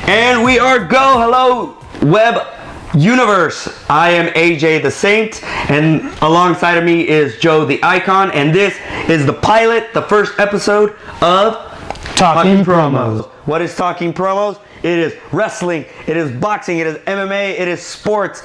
And we are go. Hello, web universe. I am AJ the Saint, and alongside of me is Joe the Icon, and this is the pilot, the first episode of Talking Promos. What is Talking Promos? It is wrestling, it is boxing, it is MMA, it is sports,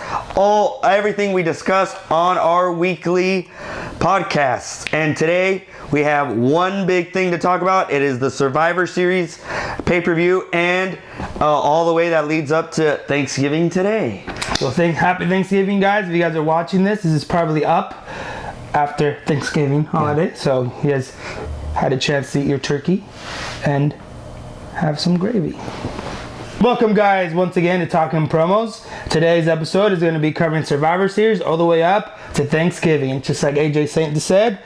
everything we discuss on our weekly podcasts. And today we have one big thing to talk about. It is the Survivor Series pay-per-view, and all the way that leads up to Thanksgiving today. Well, happy Thanksgiving, guys. If you guys are watching this is probably up after Thanksgiving holiday. So you guys had a chance to eat your turkey and have some gravy. Welcome, guys, once again to Talking Promos. Today's episode is going to be covering Survivor Series all the way up to Thanksgiving, just like AJ Saint just said.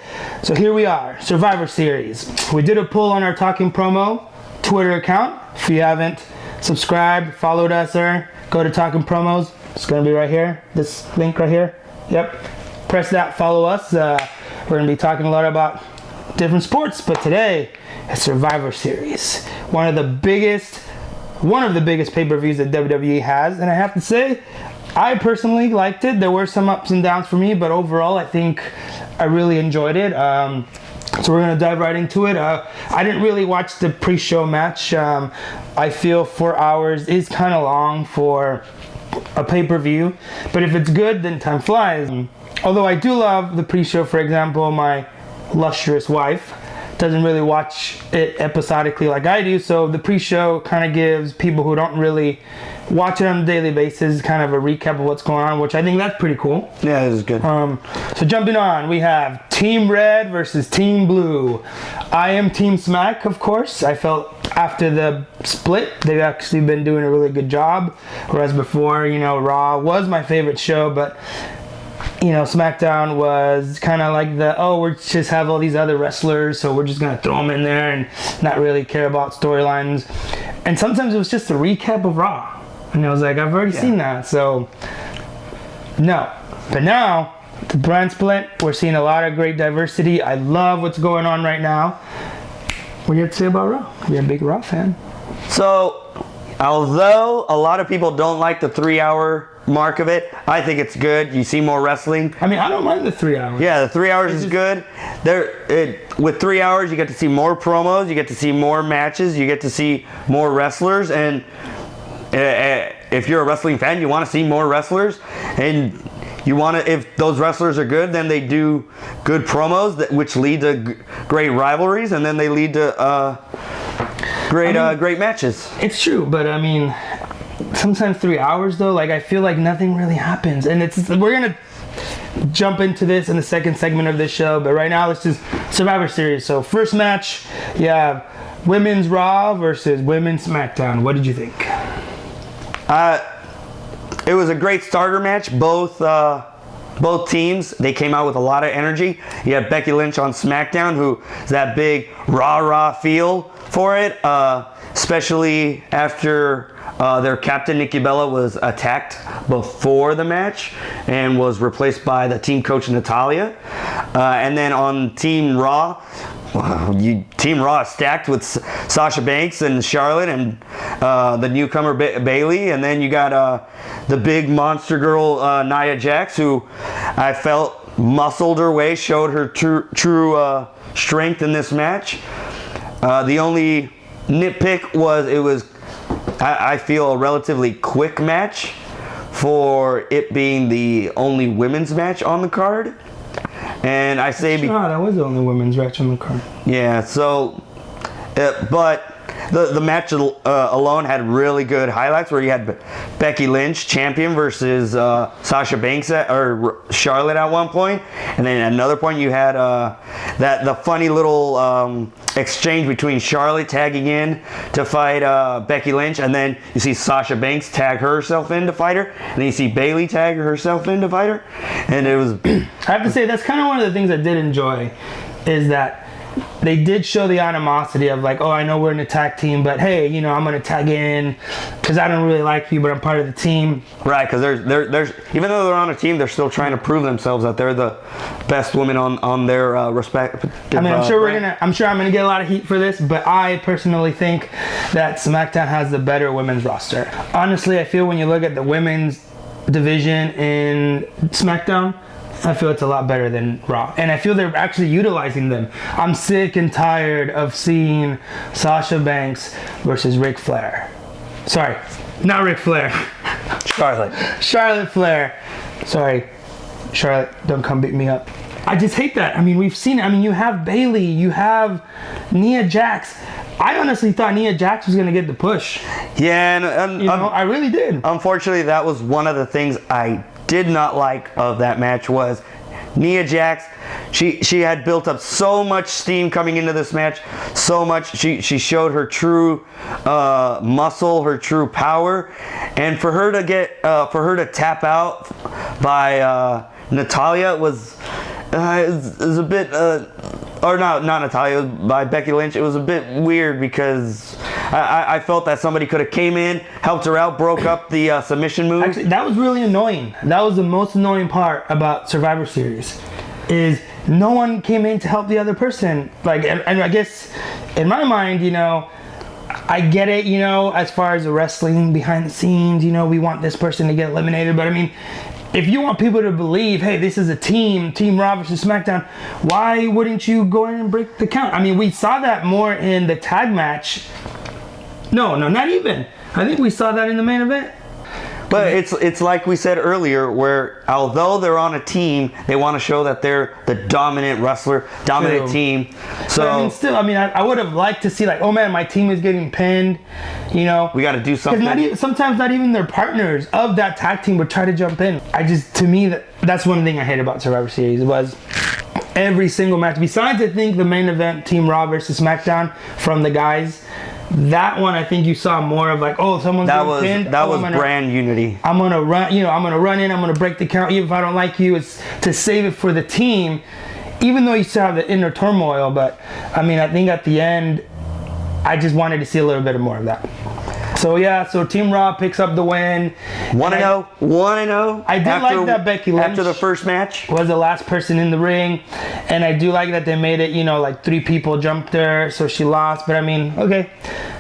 So here we are, Survivor Series. We did a poll on our Talking Promo Twitter account. If you haven't subscribed, followed us there, go to Talking Promos. It's going to be right here, this link right here. Yep, press that, follow us. We're going to be talking a lot about different sports, but today it's Survivor Series. One of the biggest pay-per-views that WWE has, and I have to say, I personally liked it. There were some ups and downs for me, but overall, I think I really enjoyed it. So we're gonna dive right into it. I didn't really watch the pre-show match. I feel 4 hours is kind of long for a pay-per-view, but if it's good, then time flies. Although I do love the pre-show. For example, my lustrous wife doesn't really watch it episodically like I do, so the pre-show kind of gives people who don't really watch it on a daily basis kind of a recap of what's going on, which I think that's pretty cool. Yeah, it is good. So jumping on, we have Team Red versus Team Blue. I am Team Smack, of course. I felt after the split, they've actually been doing a really good job, whereas before, Raw was my favorite show, but SmackDown was kind of like we just have all these other wrestlers, so we're just going to throw them in there and not really care about storylines. And sometimes it was just a recap of Raw. And I was like, I've already seen that, so no. But now, the brand split, we're seeing a lot of great diversity. I love what's going on right now. What do you have to say about Raw? You're a big Raw fan. So, although a lot of people don't like the 3-hour mark of it, I think it's good. You see more wrestling. I mean, I don't mind the 3 hours. Yeah, the 3 hours is good. With 3 hours, you get to see more promos, you get to see more matches, you get to see more wrestlers, and if you're a wrestling fan, you want to see more wrestlers, and you want to, if those wrestlers are good, then they do good promos, which lead to great rivalries, and then they lead to great matches. It's true, but I mean, sometimes 3 hours though, I feel like nothing really happens, and we're gonna jump into this in the second segment of this show, but right now let's just Survivor Series. So first match, you have Women's Raw versus Women's SmackDown. What did you think? It was a great starter match. Both teams, they came out with a lot of energy. You had Becky Lynch on SmackDown, who is that big rah-rah feel for it, especially after their captain, Nikki Bella, was attacked before the match and was replaced by the team coach, Natalya. And then on Team Raw, Team Raw is stacked with Sasha Banks and Charlotte and the newcomer Bayley. And then you got the big monster girl, Nia Jax, who I felt muscled her way, showed her true strength in this match. The only nitpick was it was, I feel, a relatively quick match for it being the only women's match on the card. And I say... that was the only women's match on the card. Yeah, so... but the match alone had really good highlights, where you had Becky Lynch, champion, versus Sasha Banks or Charlotte at one point, and then at another point you had the funny little exchange between Charlotte tagging in to fight Becky Lynch, and then you see Sasha Banks tag herself in to fight her, and then you see Bayley tag herself in to fight her, and it was... I have to say, that's kind of one of the things I did enjoy, is that they did show the animosity of like, oh, I know we're in a tag team, but hey, you know, I'm gonna tag in because I don't really like you, but I'm part of the team. Right, because there's even though they're on a team, they're still trying to prove themselves that they're the best women on their respective. I mean, I'm sure brand. I'm gonna get a lot of heat for this, but I personally think that SmackDown has the better women's roster. Honestly, I feel when you look at the women's division in SmackDown, I feel it's a lot better than Raw. And I feel they're actually utilizing them. I'm sick and tired of seeing Sasha Banks versus Ric Flair. Sorry, not Ric Flair. Charlotte Flair. Sorry, Charlotte, don't come beat me up. I just hate that. I mean, we've seen it. I mean, you have Bayley, you have Nia Jax. I honestly thought Nia Jax was going to get the push. Yeah, and I really did. Unfortunately, that was one of the things I did not like of that match was Nia Jax. She had built up so much steam coming into this match, so much. She showed her true muscle, her true power, and for her to tap out by Natalya was a bit. Or not Natalya, by Becky Lynch. It was a bit weird because I felt that somebody could have came in, helped her out, broke up the submission move. Actually, that was really annoying. That was the most annoying part about Survivor Series, is no one came in to help the other person. Like, and I guess in my mind, you know, I get it, you know, as far as the wrestling behind the scenes, you know, we want this person to get eliminated, but I mean, if you want people to believe, hey, this is a Team Raw versus SmackDown, why wouldn't you go in and break the count? I mean, we saw that more in the tag match. No, not even. I think we saw that in the main event. But it's like we said earlier, where although they're on a team, they want to show that they're the dominant wrestler, dominant team. So but I mean, still, I would have liked to see like, oh man, my team is getting pinned. You know, we got to do something. Sometimes not even their partners of that tag team would try to jump in. To me, that's one thing I hate about Survivor Series was every single match. Besides, I think the main event, Team Raw versus SmackDown from the guys. That one, I think you saw more of like, oh, someone's getting pinned. That was brand unity. I'm gonna run in, I'm gonna break the count, even if I don't like you. It's to save it for the team, even though you still have the inner turmoil. But I mean, I think at the end, I just wanted to see a little bit more of that. So yeah, Team Raw picks up the win. 1-0. I did like that Becky Lynch after the first match was the last person in the ring, and I do like that they made it. You know, like 3 people jumped her, so she lost. But I mean, okay.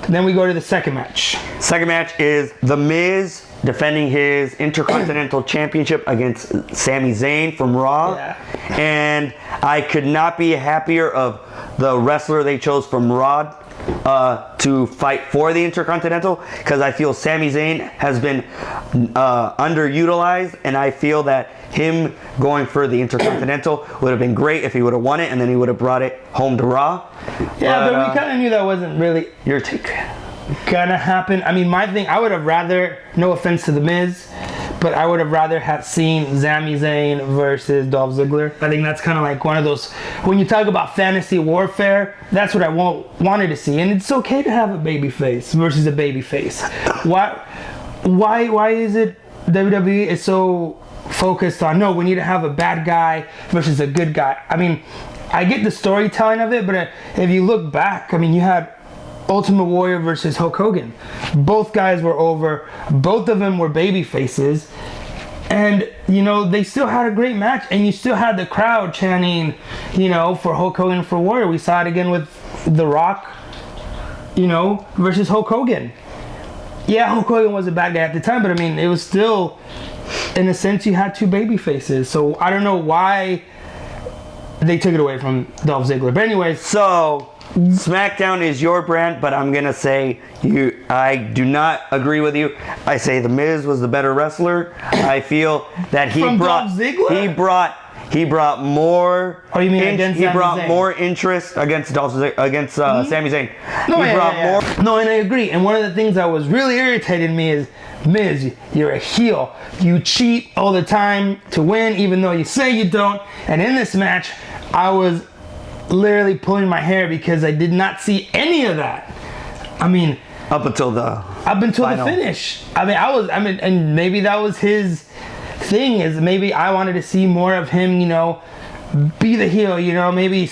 Then we go to the second match. Second match is The Miz defending his Intercontinental Championship against Sami Zayn from Raw. Yeah. And I could not be happier of the wrestler they chose from Raw to fight for the Intercontinental, because I feel Sami Zayn has been underutilized, and I feel that him going for the Intercontinental would have been great if he would have won it, and then he would have brought it home to Raw. Yeah, but we kind of knew that wasn't really your take gonna happen. I mean, my thing, I would have rather, no offense to The Miz, but I would have rather have seen Sami Zayn versus Dolph Ziggler. I think that's kind of like one of those, when you talk about fantasy warfare, that's what I wanted to see. And it's okay to have a baby face versus a baby face. Why is it WWE is so focused on, no, we need to have a bad guy versus a good guy? I mean, I get the storytelling of it, but if you look back, I mean, you had Ultimate Warrior versus Hulk Hogan. Both guys were over. Both of them were baby faces. And, you know, they still had a great match. And you still had the crowd chanting, you know, for Hulk Hogan for Warrior. We saw it again with The Rock, you know, versus Hulk Hogan. Yeah, Hulk Hogan was a bad guy at the time, but I mean, it was still, in a sense, you had 2 baby faces. So I don't know why they took it away from Dolph Ziggler. But anyways, so SmackDown is your brand, but I'm gonna say I do not agree with you. I say The Miz was the better wrestler. I feel that he brought more. Oh, you mean against he Sami brought Zayn? More interest against Sami Zayn. No, and I agree. And one of the things that was really irritating me is, Miz, you're a heel. You cheat all the time to win, even though you say you don't. And in this match, I was literally pulling my hair because I did not see any of that. I mean, up until the finish. And maybe that was his thing, is maybe I wanted to see more of him, you know, be the heel, you know, maybe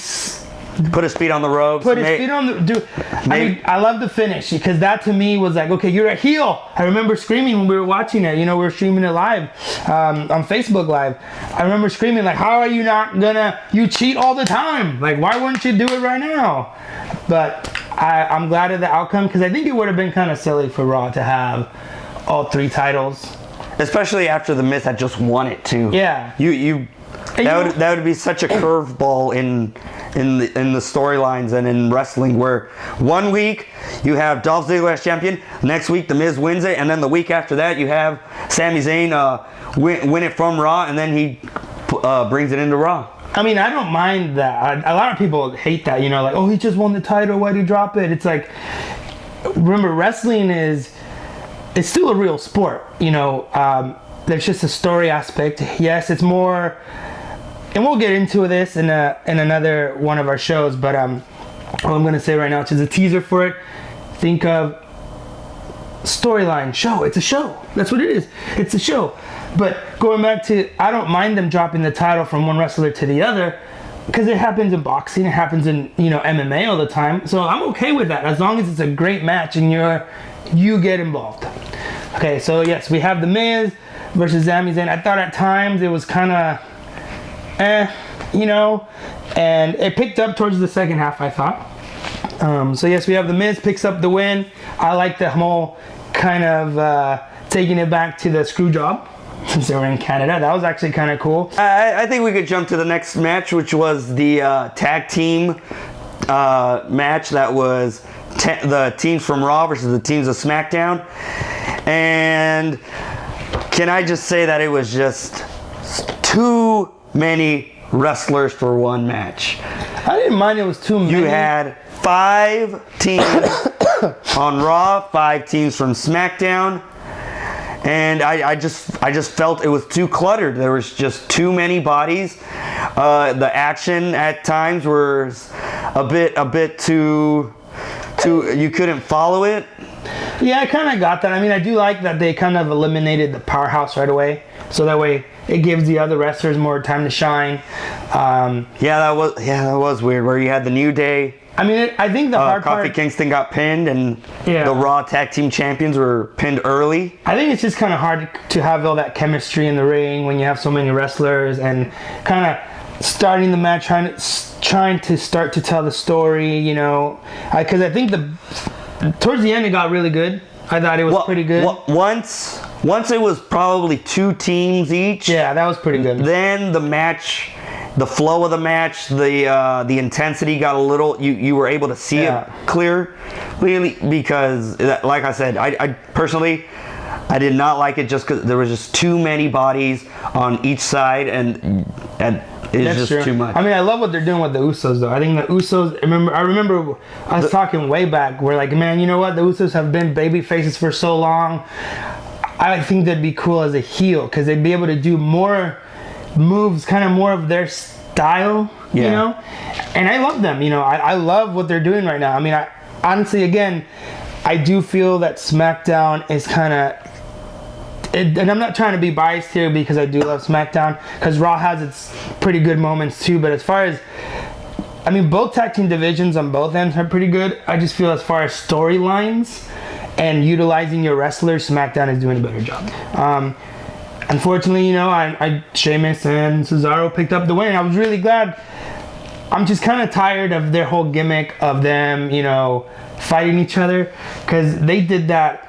Put his feet on the ropes. Put his feet on the dude. I mean, I love the finish because that to me was like, okay, you're a heel. I remember screaming when we were watching it. You know, we were streaming it live on Facebook Live. I remember screaming like, "How are you not gonna? You cheat all the time. Like, why wouldn't you do it right now?" But I'm glad of the outcome because I think it would have been kind of silly for Raw to have all 3 titles, especially after the Miz had just won it too. Yeah. That would be such a curveball in the storylines and in wrestling, where one week you have Dolph Ziggler as champion, next week the Miz wins it, and then the week after that you have Sami Zayn win it from Raw, and then he brings it into Raw. I mean, I don't mind that. A lot of people hate that, you know, like, oh, he just won the title, why'd he drop it? It's like, remember, wrestling it's still a real sport, you know. There's just a story aspect. Yes, it's more, and we'll get into this in another one of our shows, but all I'm going to say right now, which is a teaser for it, think of storyline, show. It's a show. That's what it is. It's a show. But going back to, I don't mind them dropping the title from one wrestler to the other because it happens in boxing, it happens in, you know, MMA all the time. So I'm okay with that as long as it's a great match and you get involved. Okay, so yes, we have The Miz versus Sami Zayn. I thought at times it was kind of, you know, and it picked up towards the second half, I thought. So yes, we have The Miz picks up the win. I like the whole kind of taking it back to the screw job since they were in Canada. That was actually kind of cool. I think we could jump to the next match, which was the tag team match. That was the teams from Raw versus the teams of SmackDown. And can I just say that it was just too many wrestlers for one match. I didn't mind it was too many. You had 5 teams on Raw, 5 teams from SmackDown. And I just felt it was too cluttered. There was just too many bodies. The action at times was a bit too you couldn't follow it. Yeah, I kind of got that. I mean, I do like that they kind of eliminated the powerhouse right away, so that way it gives the other wrestlers more time to shine. That was weird. Where you had the New Day. I mean, I think the hard Kofi part... Kingston got pinned, and the Raw Tag Team Champions were pinned early. I think it's just kind of hard to have all that chemistry in the ring when you have so many wrestlers and kind of starting the match, trying to start to tell the story, you know. Because I think towards the end it got really good. I thought it was pretty good. Once it was probably 2 teams each. Yeah, that was pretty good. Then the match... The flow of the match, the intensity got a little. You were able to see it clearly because, like I said, I personally, I did not like it just because there was just too many bodies on each side, and it's just true. Too much. I mean, I love what they're doing with the Usos, though. I think the Usos. I remember us talking way back. We're like, man, you know what? The Usos have been baby faces for so long. I think that'd be cool as a heel because they'd be able to do more moves, kind of more of their style, you know. And I love them, you know. I love what they're doing right now. I mean, honestly, again, I do feel that SmackDown is kind of, and I'm not trying to be biased here because I do love SmackDown, because Raw has its pretty good moments too. But as far as, I mean, both tag team divisions on both ends are pretty good. I just feel as far as storylines and utilizing your wrestlers, SmackDown is doing a better job. Unfortunately, you know, Sheamus and Cesaro picked up the win. I was really glad. I'm just kind of tired of their whole gimmick of them, you know, fighting each other, because they did that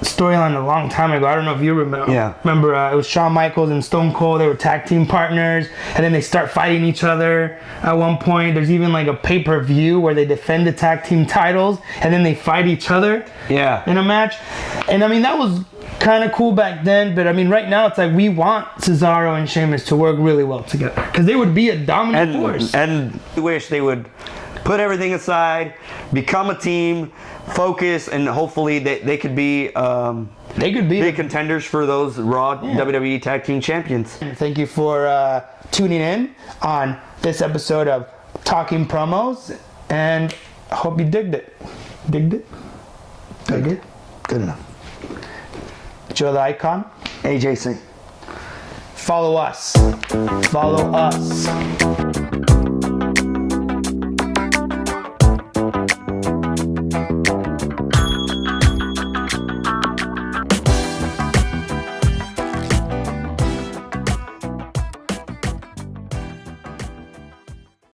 storyline a long time ago. I don't know if you remember. Yeah. Remember, it was Shawn Michaels and Stone Cold. They were tag team partners, and then they start fighting each other at one point. There's even like a pay-per-view where they defend the tag team titles, and then they fight each other in a match. And I mean, that was kind of cool back then, but I mean, right now it's like we want Cesaro and Sheamus to work really well together because they would be a dominant force. And we wish they would put everything aside, become a team, focus, and hopefully they could be big contenders for those Raw WWE Tag Team Champions. Thank you for tuning in on this episode of Talking Promos, and I hope you digged it. Digged it? Digged it? Good enough. Joe the Icon. AJC. Follow us. Follow us.